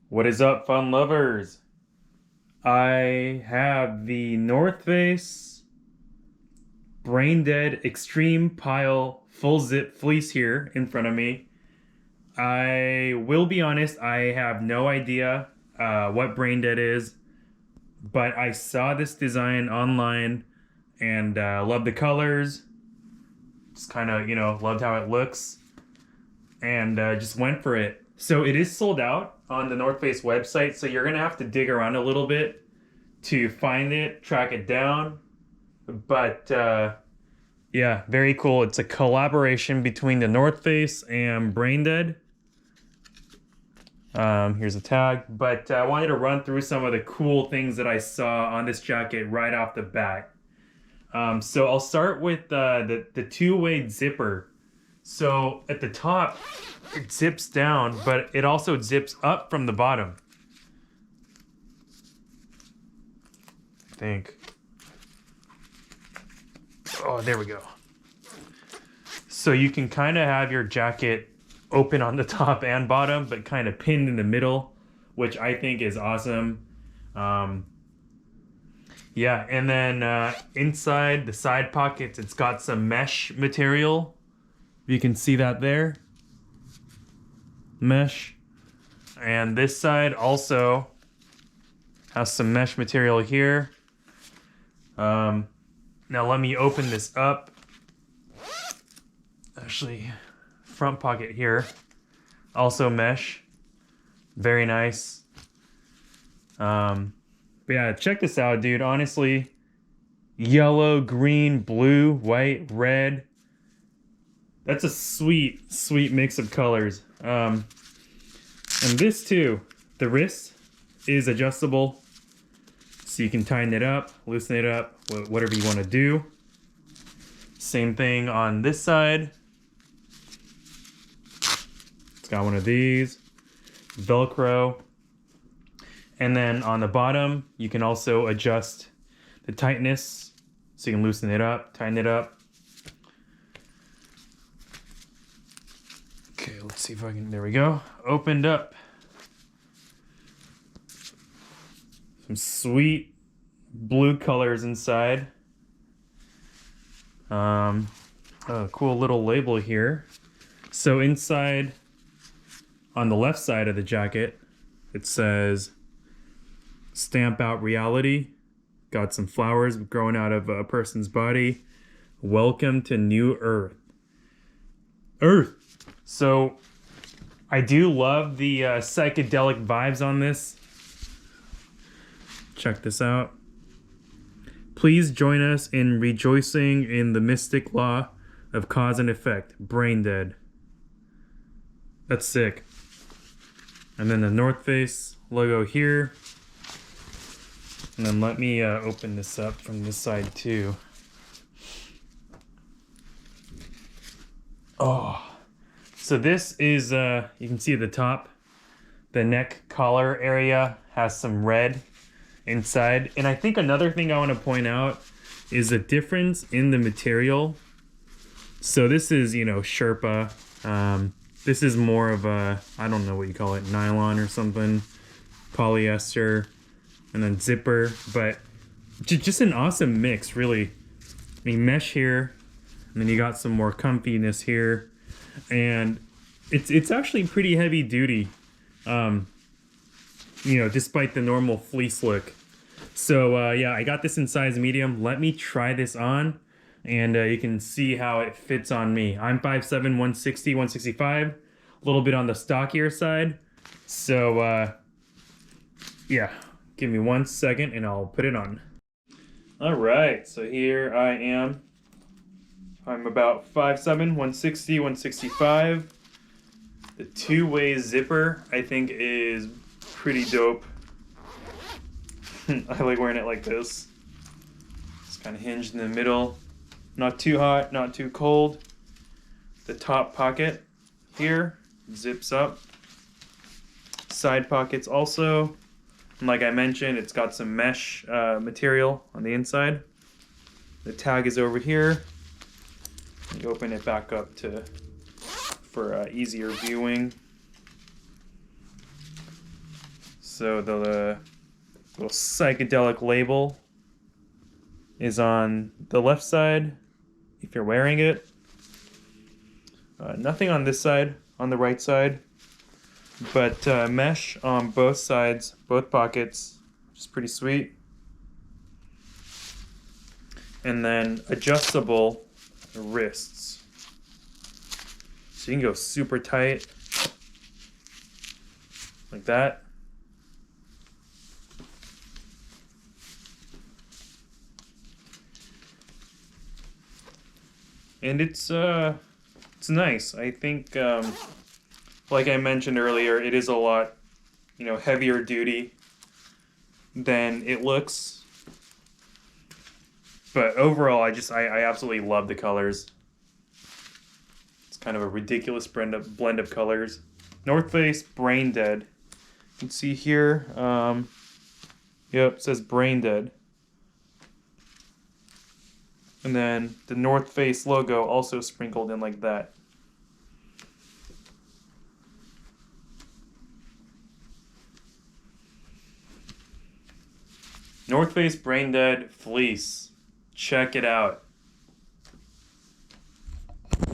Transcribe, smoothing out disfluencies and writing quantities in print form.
What is up, fun lovers? I have the North Face Brain Dead Extreme Pile Full Zip Fleece here in front of me. I will be honest, I have no idea what Brain Dead is, but I saw this design online and loved the colors. Just kind of, loved how it looks and just went for it. So it is sold out on the North Face website, so you're gonna have to dig around a little bit to find it, track it down. But yeah, very cool. It's a collaboration between the North Face and Brain Dead. Here's a tag, but I wanted to run through some of the cool things that I saw on this jacket right off the bat. So I'll start with the two-way zipper. So at the top, it zips down, but it also zips up from the bottom. I think. Oh, there we go. So you can kind of have your jacket open on the top and bottom, but kind of pinned in the middle, which I think is awesome. Yeah, and then inside the side pockets, it's got some mesh material. You can see that there. Mesh. And this side also has some mesh material here. Now let me open this up. Actually, front pocket here. Also mesh. Very nice. But yeah, check this out, dude. Honestly, yellow, green, blue, white, red. That's a sweet, sweet mix of colors. And this too, the wrist is adjustable. So you can tighten it up, loosen it up, whatever you want to do. Same thing on this side. It's got one of these, Velcro. And then on the bottom, you can also adjust the tightness. So you can loosen it up, tighten it up. Okay, let's see if I can, there we go. Opened up. Some sweet blue colors inside. A cool little label here. So inside, on the left side of the jacket, it says, "Stamp out reality." Got some flowers growing out of a person's body. "Welcome to New Earth." Earth. So I do love the psychedelic vibes on this. Check this out. "Please join us in rejoicing in the mystic law of cause and effect. Brain Dead." That's sick. And then the North Face logo here. And then let me open this up from this side too. Oh. So this is, you can see at the top, the neck collar area has some red inside. And I think another thing I want to point out is the difference in the material. So this is, sherpa. This is more of a, I don't know what you call it, nylon or something, polyester, and then zipper. But just an awesome mix, really. I mean, mesh here, and then you got some more comfiness here. And it's actually pretty heavy duty, despite the normal fleece look. So yeah, I got this in size medium. Let me try this on, and you can see how it fits on me. I'm 5'7", 160, 165, a little bit on the stockier side. So yeah, give me 1 second and I'll put it on. All right, so here I am. I'm about 5'7", 160, 165. The two-way zipper, I think, is pretty dope. I like wearing it like this. It's kind of hinged in the middle. Not too hot, not too cold. The top pocket here zips up. Side pockets also. And like I mentioned, it's got some mesh material on the inside. The tag is over here. You open it back up for easier viewing. So the little psychedelic label is on the left side if you're wearing it. Nothing on this side, on the right side, but mesh on both sides, both pockets, which is pretty sweet. And then adjustable wrists. So you can go super tight, like that. And it's nice. I think, like I mentioned earlier, it is a lot, heavier duty than it looks. But overall, I absolutely love the colors. It's kind of a ridiculous blend of colors. North Face Brain Dead. You can see here, yep, it says Brain Dead. And then the North Face logo also sprinkled in like that. North Face Brain Dead Fleece. Check it out.